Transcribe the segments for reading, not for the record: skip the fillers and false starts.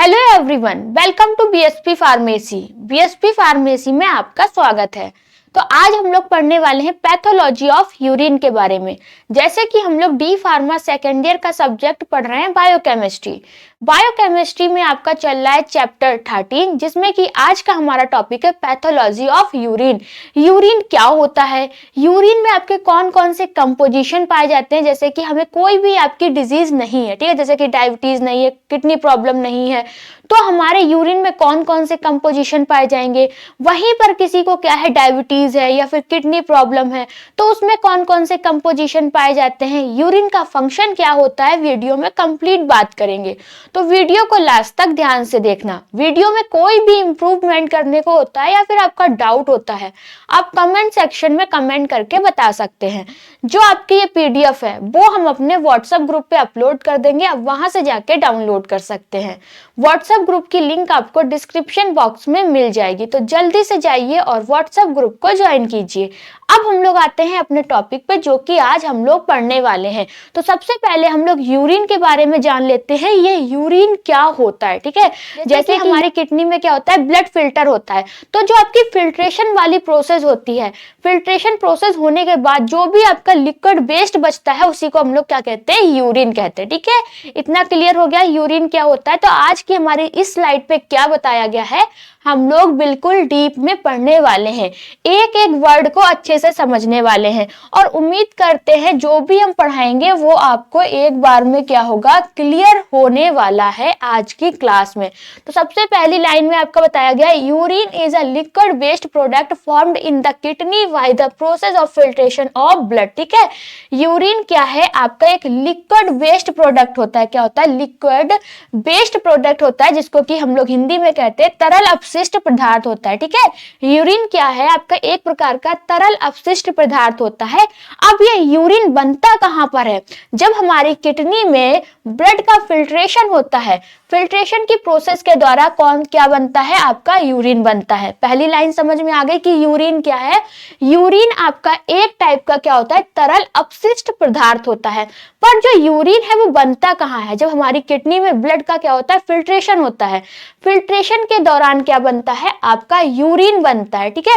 Hello everyone, welcome to BSP pharmacy. BSP pharmacy में आपका स्वागत है। तो आज हम लोग पढ़ने वाले हैं पैथोलॉजी ऑफ यूरिन के बारे में। जैसे कि हम लोग डी फार्मा सेकेंड ईयर का सब्जेक्ट पढ़ रहे हैं बायोकेमिस्ट्री। बायोकेमिस्ट्री में आपका चल रहा है चैप्टर 13, जिसमें कि आज का हमारा टॉपिक है पैथोलॉजी ऑफ यूरिन। यूरिन क्या होता है, यूरिन में आपके कौन कौन से कंपोजिशन पाए जाते हैं। जैसे कि हमें कोई भी आपकी डिजीज नहीं है, ठीक है, जैसे कि डायबिटीज नहीं है, किडनी प्रॉब्लम नहीं है, तो हमारे यूरिन में कौन कौन से कंपोजिशन पाए जाएंगे। वहीं पर किसी को क्या है, डायबिटीज है या फिर किडनी प्रॉब्लम है, तो उसमें कौन कौन से कंपोजिशन पाए जाते हैं, यूरिन का फंक्शन क्या होता है, वीडियो में कंप्लीट बात करेंगे। तो वीडियो को लास्ट तक ध्यान से देखना। वीडियो में कोई भी इंप्रूवमेंट करने को होता है या फिर आपका डाउट होता है, आप कमेंट सेक्शन में कमेंट करके बता सकते हैं। जो आपकी ये पीडीएफ है वो हम अपने व्हाट्सएप ग्रुप पे अपलोड कर देंगे, आप वहां से जाके डाउनलोड कर सकते हैं। व्हाट्सएप ग्रुप की लिंक आपको डिस्क्रिप्शन बॉक्स में मिल जाएगी, तो जल्दी से जाइए और व्हाट्सएप ग्रुप को ज्वाइन कीजिए। अब हम लोग आते हैं अपने टॉपिक पे, जो कि आज हम लोग पढ़ने वाले हैं। तो सबसे पहले हम लोग यूरिन के बारे में जान लेते हैं, ये यूरिन क्या होता है। ठीक है, जैसे हमारी किडनी में क्या होता है, ब्लड फिल्टर होता है। तो जो आपकी फिल्ट्रेशन वाली प्रोसेस होती है, फिल्ट्रेशन प्रोसेस होने के बाद जो भी आपका लिक्विड वेस्ट बचता है, उसी को हम लोग क्या कहते हैं, यूरिन कहते हैं। ठीक है, इतना क्लियर हो गया यूरिन क्या होता है। तो आज की हमारी इस स्लाइड पे क्या बताया गया है, हम लोग बिल्कुल डीप में पढ़ने वाले हैं, एक एक वर्ड को अच्छे से समझने वाले हैं, और उम्मीद करते हैं जो भी हम पढ़ाएंगे वो आपको एक बार में क्या होगा, क्लियर होने वाला है आज की क्लास में। तो सबसे पहली लाइन में आपका बताया गया, urine is a liquid waste product formed in the kidney by the process of filtration of blood. ठीक है, यूरिन क्या है, आपका एक लिक्विड वेस्ट प्रोडक्ट होता है। क्या होता है, लिक्विड वेस्ट प्रोडक्ट होता है, जिसको कि हम लोग हिंदी में कहते हैं तरल अपशिष्ट पदार्थ होता है। ठीक है, यूरिन क्या है, आपका एक प्रकार का तरल अपशिष्ट पदार्थ होता है। अब ये यूरिन बनता कहां पर है, जब हमारी किडनी में ब्लड का फिल्ट्रेशन होता है, फिल्ट्रेशन की प्रोसेस के द्वारा कौन क्या बनता है, आपका यूरिन बनता है। पहली लाइन समझ में आ गई कि यूरिन क्या है। यूरिन आपका एक टाइप का क्या होता है, तरल अपशिष्ट पदार्थ होता है। पर जो यूरिन है वो बनता कहाँ है, जब हमारी किडनी में ब्लड का क्या होता है, फिल्ट्रेशन होता है। फिल्ट्रेशन के दौरान क्या बनता है, आपका यूरिन बनता है। ठीक है,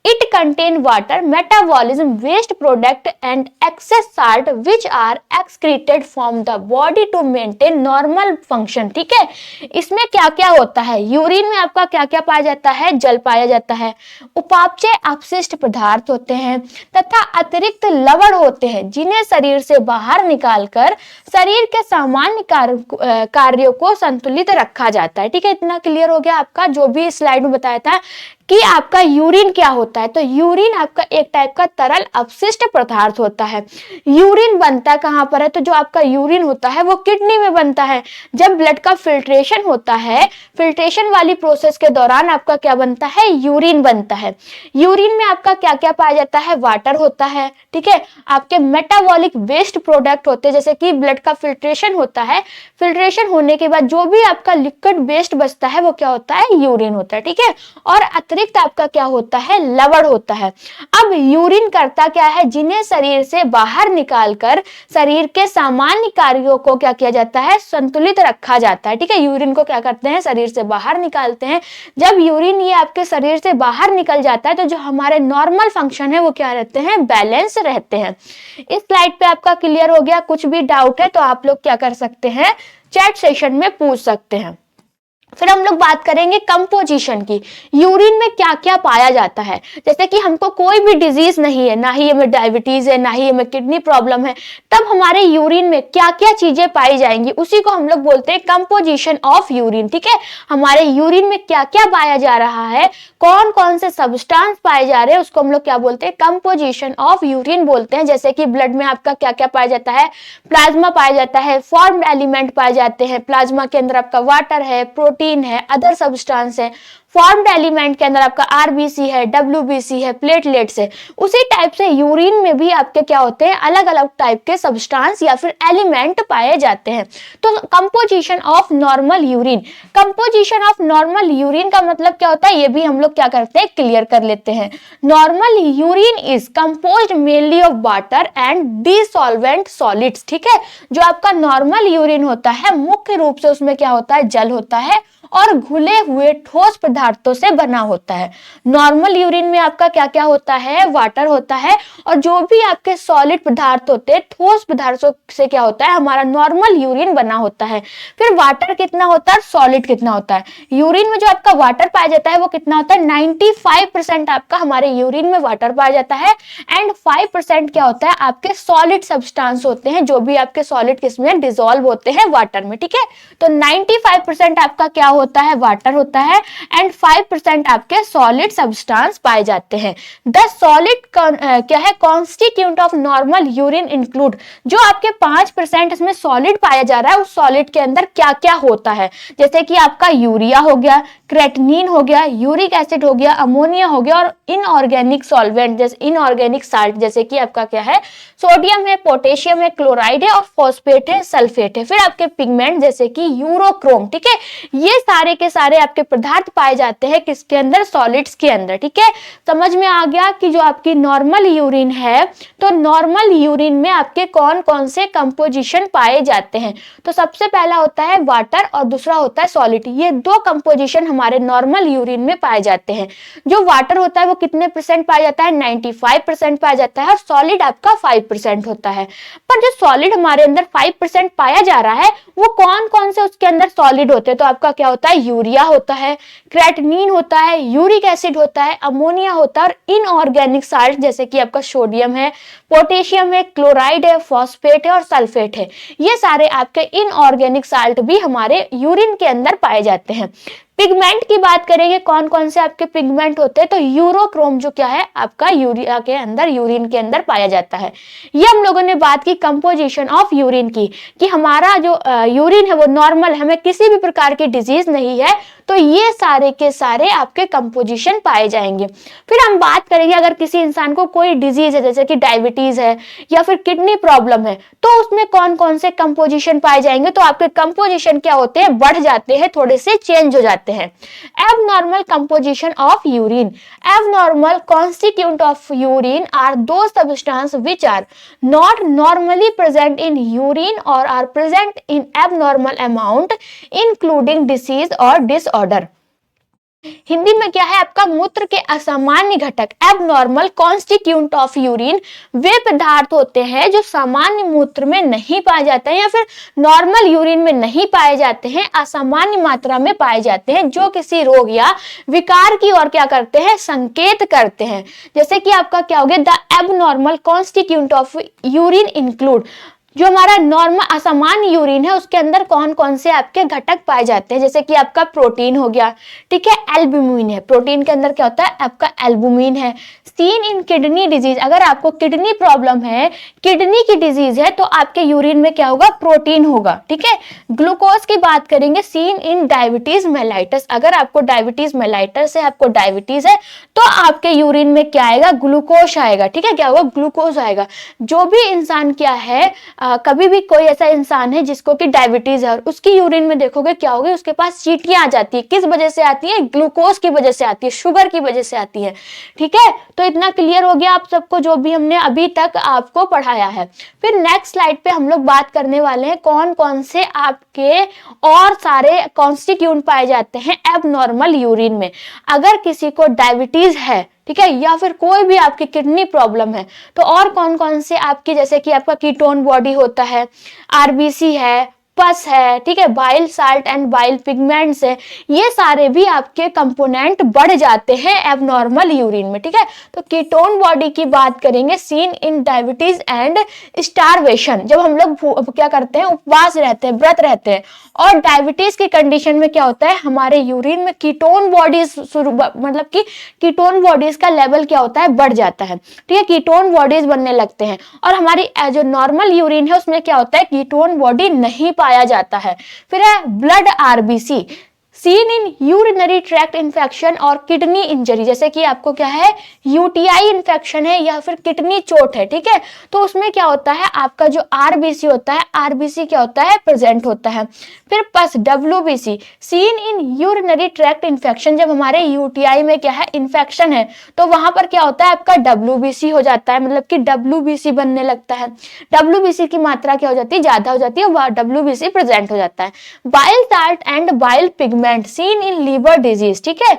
it contain water, metabolism, waste product and excess salt which are excreted from the body to maintain normal function. ठीक है, इसमें क्या क्या होता है, यूरिन में आपका क्या क्या पाया जाता है, जल पाया जाता है, उपापचय अपशिष्ट पदार्थ होते हैं, तथा अतिरिक्त लवण होते हैं, जिन्हें शरीर से बाहर निकालकर शरीर के सामान्य कार्यों को संतुलित रखा जाता है। ठीक है, इतना क्लियर हो गया आपका, जो भी स्लाइड में बताया था कि आपका यूरिन क्या होता है। तो यूरिन आपका एक टाइप का तरल अपशिष्ट पदार्थ होता है। यूरिन बनता कहां पर है, तो जो आपका यूरिन होता है वो किडनी में बनता है। जब ब्लड का फिल्ट्रेशन होता है, फिल्ट्रेशन वाली प्रोसेस के दौरान आपका क्या बनता है, यूरिन बनता है। यूरिन में आपका क्या क्या पाया जाता है, वाटर होता है। ठीक है, आपके मेटाबॉलिक वेस्ट प्रोडक्ट होते हैं, जैसे कि ब्लड का फिल्ट्रेशन होता है, फिल्ट्रेशन होने के बाद जो भी आपका लिक्विड वेस्ट बचता है वो क्या होता है, यूरिन होता है। ठीक है, और अतिरिक्त आपका क्या होता है, लवण होता है। अब यूरिन करता क्या है, जिन्हें शरीर से बाहर निकालकर शरीर के सामान्य कार्यों को क्या किया जाता है, संतुलित रखा जाता है। ठीक है, यूरिन को क्या करते हैं, शरीर से बाहर निकालते हैं। जब यूरिन ये आपके शरीर से बाहर निकल जाता है, तो जो हमारे नॉर्मल फंक्शन है वो क्या रहते हैं, बैलेंस रहते हैं। इस स्लाइड पे आपका क्लियर हो गया। कुछ भी डाउट है तो आप लोग क्या कर सकते हैं, चैट सेशन में पूछ सकते हैं। फिर हम लोग बात करेंगे कंपोजिशन की, यूरिन में क्या क्या पाया जाता है। जैसे कि हमको कोई भी डिजीज नहीं है, ना ही हमें डायबिटीज है, ना ही हमें किडनी प्रॉब्लम है, तब हमारे यूरिन में क्या क्या चीजें पाई जाएंगी, उसी को हम लोग बोलते हैं कंपोजिशन ऑफ यूरिन। ठीक है, हमारे यूरिन में क्या क्या पाया जा रहा है, कौन कौन से सब्सटेंस पाए जा रहे हैं, उसको हम लोग क्या बोलते हैं, कंपोजिशन ऑफ यूरिन बोलते हैं। जैसे कि ब्लड में आपका क्या क्या पाया जाता है, प्लाज्मा पाया जाता है, फॉर्म्ड एलिमेंट पाए जाते हैं, प्लाज्मा के अंदर आपका वाटर है, प्रोटीन है, अदर सब्सटेंस है। फॉर्म्ड एलिमेंट के अंदर आपका आरबीसी है, डब्ल्यूबीसी है, प्लेटलेट्स है, उसी टाइप से यूरिन में भी आपके क्या होते हैं, अलग अलग टाइप के सब्सटेंस या फिर एलिमेंट पाए जाते हैं। तो composition of normal urine, composition of normal urine का मतलब क्या होता है, ये भी हम लोग क्या करते हैं, क्लियर कर लेते हैं। Normal urine is composed mainly of water and dissolvent solids. ठीक है, जो आपका नॉर्मल यूरिन होता है मुख्य रूप से उसमें क्या होता है, जल होता है और घुले हुए ठोस पदार्थों से बना होता है। नॉर्मल यूरिन में आपका क्या क्या होता है, वाटर होता है, और जो भी आपके सॉलिड पदार्थ होते हैं, ठोस पदार्थों से क्या होता है, हमारा नॉर्मल यूरिन बना होता है। फिर वाटर कितना होता है, सॉलिड कितना होता है। यूरिन में जो आपका वाटर पाया जाता है वो कितना होता है, 95% आपका हमारे यूरिन में वाटर पाया जाता है, एंड 5% क्या होता है, आपके सॉलिड सब्सटेंस होते हैं, जो भी आपके सॉलिड किसमें डिसॉल्व होते हैं, वाटर में। ठीक है, तो 95% आपका क्या होता है, वाटर होता है, एंड 5% आपके सॉलिड सब्सटेंस पाए जाते हैं। द सॉलिड क्या है, constituent of normal urine include, जो आपके 5% इसमें सॉलिड पाया जा रहा है, उस सॉलिड के अंदर क्या क्या होता है, जैसे कि आपका यूरिया हो गया, क्रेटिनिन हो गया, यूरिक एसिड हो गया, अमोनिया हो गया, और इनऑर्गेनिक सॉल्वेंट जैसे इनऑर्गेनिक साल्ट जैसे कि आपका क्या है, सोडियम है, पोटेशियम है, क्लोराइड है, और फॉस्फेट है, सल्फेट है। फिर आपके पिगमेंट जैसे कि यूरोक्रोम। ठीक है, ये सारे के सारे आपके पदार्थ पाए जाते हैं किसके अंदर, सॉलिड्स के अंदर। ठीक है, समझ में आ गया कि जो आपकी नॉर्मल यूरिन है, तो नॉर्मल यूरिन में आपके कौन कौन से कंपोजिशन पाए जाते हैं। तो सबसे पहला होता है वाटर और दूसरा होता है सॉलिड। ये दो कंपोजिशन हमारे नॉर्मल यूरिन में पाए जाते हैं। जो वाटर होता है वो कितने परसेंट पाया जाता है, 95% पाया जाता है, और सॉलिड आपका 5% होता है। पर जो सॉलिड हमारे अंदर 5% पाया जा रहा है वो कौन कौन से उसके अंदर सॉलिड होते हैं, तो आपका क्या होता है, यूरिया होता है, क्रेटिनिन होता है, यूरिक एसिड होता है, अमोनिया होता है, और इनऑर्गेनिक साल्ट जैसे कि आपका सोडियम है, पोटेशियम है, क्लोराइड है, फॉस्फेट है, और सल्फेट है। ये सारे आपके इनऑर्गेनिक साल्ट भी हमारे यूरिन के अंदर पाए जाते हैं। पिगमेंट की बात करेंगे, कौन कौन से आपके पिगमेंट होते हैं, तो यूरोक्रोम जो क्या है आपका यूरिया के अंदर, यूरिन के अंदर पाया जाता है। ये हम लोगों ने बात की कंपोजिशन ऑफ यूरिन की, कि हमारा जो यूरिन है वो नॉर्मल, हमें किसी भी प्रकार की डिजीज नहीं है, तो ये सारे के सारे आपके कंपोजिशन पाए जाएंगे। फिर हम बात करेंगे अगर किसी इंसान को कोई डिजीज है, जैसे कि डायबिटीज है या फिर किडनी प्रॉब्लम है, तो उसमें कौन कौन से कंपोजिशन पाए जाएंगे, तो आपके कंपोजिशन क्या होते हैं, बढ़ जाते हैं, थोड़े से चेंज हो जाते हैं। Abnormal composition of urine, abnormal constituent of urine are those substance which are not normally present in urine और are present in abnormal amount including disease और डिसऑर्डर। हिंदी में क्या है आपका, मूत्र के असामान्य घटक, एबनॉर्मल कॉन्स्टिट्यूएंट ऑफ यूरिन वे पदार्थ होते हैं जो सामान्य मूत्र में नहीं पाए जाते हैं या फिर नॉर्मल यूरिन में नहीं पाए जाते हैं, असामान्य मात्रा में पाए जाते हैं, जो किसी रोग या विकार की ओर क्या करते हैं, संकेत करते हैं। जैसे कि आपका क्या हो गया, the abnormal constituent of urine include, जो हमारा नॉर्मल असामान्य यूरिन है उसके अंदर कौन कौन से आपके घटक पाए जाते हैं, जैसे कि आपका प्रोटीन हो गया, ठीक है, एल्बुमिन है, प्रोटीन के अंदर क्या होता है आपका एल्बुमिन है। सीन इन किडनी डिजीज, अगर आपको किडनी प्रॉब्लम है, किडनी की डिजीज है, तो आपके यूरिन में क्या होगा, प्रोटीन होगा। ठीक है, ग्लूकोज की बात करेंगे, सीन इन डायबिटीज मेलाइटस, अगर आपको डायबिटीज मेलाइटस है, आपको डायबिटीज है, तो आपके यूरिन में क्या आएगा, ग्लूकोज आएगा। ठीक है, क्या होगा, ग्लूकोज आएगा। जो भी इंसान क्या है, कभी भी कोई ऐसा इंसान है जिसको कि डायबिटीज है और उसकी यूरिन में देखोगे क्या होगी, उसके पास चींटियां आ जाती है, किस वजह से आती है, ग्लूकोज की वजह से आती है, शुगर की वजह से आती है। ठीक है, तो इतना क्लियर हो गया आप सबको जो भी हमने अभी तक आपको पढ़ाया है। फिर नेक्स्ट स्लाइड पे हम लोग बात करने वाले हैं कौन कौन से आपके और सारे कॉन्स्टिट्यूएंट पाए जाते हैं एबनॉर्मल यूरिन में। अगर किसी को डायबिटीज है, ठीक है, या फिर कोई भी आपकी किडनी प्रॉब्लम है, तो और कौन कौन से आपकी, जैसे कि आपका कीटोन बॉडी होता है, आरबीसी है, पस है, ठीक है, bile salt and bile pigments है, ये सारे भी आपके कंपोनेंट बढ़ जाते हैं एबनॉर्मल यूरिन में। ठीक है, तो कीटोन बॉडी की बात करेंगे, seen in diabetes and starvation, जब हम लोग क्या करते हैं, उपवास रहते हैं, व्रत रहते हैं, और डायबिटीज की कंडीशन में क्या होता है, हमारे यूरिन में कीटोन बॉडीज मतलब कि कीटोन बॉडीज का लेवल क्या होता है, बढ़ जाता है। ठीक है, कीटोन बॉडीज बनने लगते हैं, और हमारी जो नॉर्मल यूरिन है उसमें क्या होता है, कीटोन बॉडी नहीं पाया जाता है। फिर है blood RBC, seen in urinary tract infection और किडनी इंजरी, जैसे कि आपको क्या है, यूटीआई इन्फेक्शन है या फिर किडनी चोट है, ठीक है, तो उसमें क्या होता है, आपका जो आरबीसी होता है, आरबीसी क्या होता है, प्रेजेंट होता है। फिर पस WBC, seen in urinary tract infection, जब हमारे यूटीआई में क्या है, इन्फेक्शन है, तो वहां पर क्या होता है, आपका डब्ल्यूबीसी हो जाता है, मतलब कि डब्ल्यूबीसी बनने लगता है। डब्ल्यूबीसी की मात्रा क्या हो जाती है, ज्यादा हो जाती है, डब्ल्यूबीसी प्रेजेंट हो जाता है। Bile salt and bile pigment seen in liver disease, ठीक है,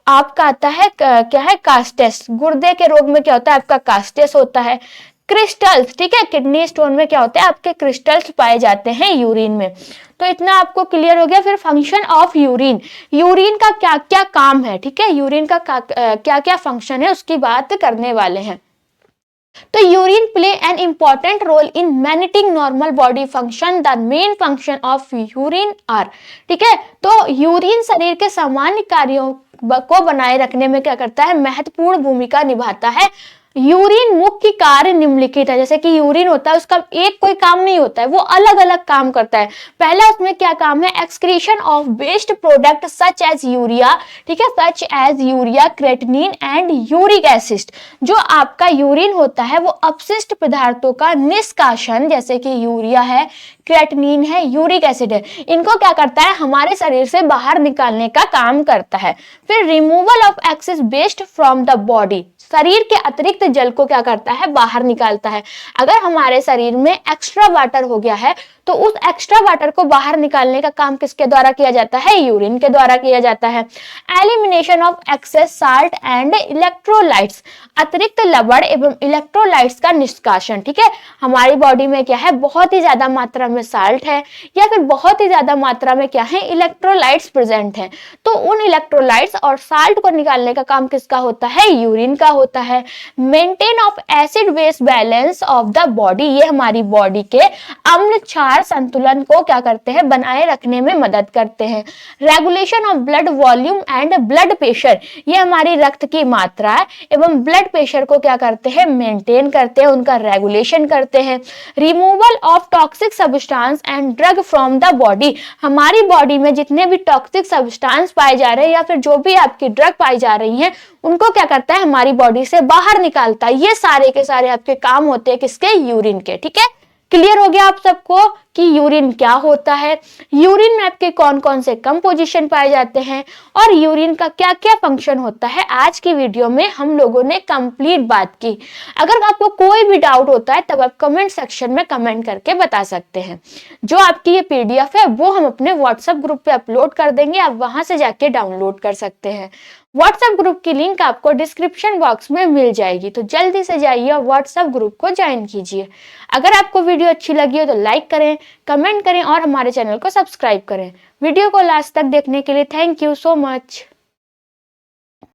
आपका आता है क्या है, कास्टेस, गुर्दे के रोग में क्या होता है, आपका कास्टेस होता है। क्रिस्टल्स, ठीक है, किडनी स्टोन में क्या होता है, आपके क्रिस्टल्स पाए जाते हैं यूरिन में। तो इतना आपको क्लियर हो गया। फिर फंक्शन ऑफ यूरिन, यूरिन का क्या क्या काम है, ठीक है, यूरिन का क्या क्या फंक्शन है उसकी बात करने वाले हैं। तो urine play an important role in managing normal body function, the main function of urine are, ठीक है, तो यूरिन शरीर के सामान्य कार्यों को बनाए रखने में क्या करता है, महत्वपूर्ण भूमिका निभाता है। यूरिन मुख्य कार्य निम्नलिखित है, जैसे कि यूरिन होता है उसका एक कोई काम नहीं होता है, वो अलग अलग काम करता है। पहला उसमें क्या काम है, excretion of waste product such as urea, ठीक है, such as urea, creatinine and uric acid. जो आपका यूरिन होता है वो अपशिष्ट पदार्थों का निष्कासन, जैसे कि यूरिया है, क्रेटिनिन है, यूरिक एसिड है, इनको क्या करता है, हमारे शरीर से बाहर निकालने का काम करता है। फिर removal of excess waste from the body, शरीर के अतिरिक्त जल को क्या करता है, बाहर निकालता है। अगर हमारे शरीर में एक्स्ट्रा वाटर हो गया है तो उस एक्स्ट्रा वाटर को बाहर निकालने का काम किसके द्वारा किया जाता है, यूरिन के द्वारा किया जाता है। Elimination of excess salt and electrolytes, अतिरिक्त लवण एवं इलेक्ट्रोलाइट्स का निष्कासन, ठीक है, हमारी बॉडी में क्या है, बहुत ही ज्यादा मात्रा में साल्ट है या फिर बहुत ही ज्यादा मात्रा में क्या है, इलेक्ट्रोलाइट्स प्रेजेंट है, तो उन इलेक्ट्रोलाइट्स और साल्ट को निकालने का काम किसका होता है, यूरिन का होता है। Maintain of acid base balance of the body, ये हमारी बॉडी के अम्ल क्षार संतुलन को क्या करते हैं, बनाए रखने में मदद करते हैं। Regulation of blood volume and blood pressure, ये हमारी रक्त की मात्रा एवं ब्लड प्रेशर को क्या करते हैं, मेंटेन करते हैं, उनका रेगुलेशन करते हैं। Removal of toxic substance and drug from the body, हमारी बॉडी में जितने भी टॉक्सिक सब्सटेंस पाए जा रहे हैं या फिर जो भी आपकी ड्रग पाई जा रही हैं उनको क्या करता है, हमारी बॉडी से बाहर निकालता है। ये सारे के सारे आपके काम होते हैं किसके, यूरिन के, ठीक है। क्लियर हो गया आप सबको कि यूरिन क्या होता है, यूरिन में आपके कौन कौन से कंपोजिशन पाए जाते हैं और यूरिन का क्या क्या फंक्शन होता है। आज की वीडियो में हम लोगों ने कंप्लीट बात की। अगर आपको कोई भी डाउट होता है तब आप कमेंट सेक्शन में कमेंट करके बता सकते हैं। जो आपकी ये पीडीएफ है वो हम अपने व्हाट्सएप ग्रुप पे अपलोड कर देंगे, आप वहां से जाके डाउनलोड कर सकते हैं। व्हाट्सएप ग्रुप की लिंक आपको डिस्क्रिप्शन बॉक्स में मिल जाएगी, तो जल्दी से जाइए और व्हाट्सएप ग्रुप को ज्वाइन कीजिए। अगर आपको वीडियो अच्छी लगी हो तो लाइक करें, कमेंट करें और हमारे चैनल को सब्सक्राइब करें। वीडियो को लास्ट तक देखने के लिए थैंक यू सो मच।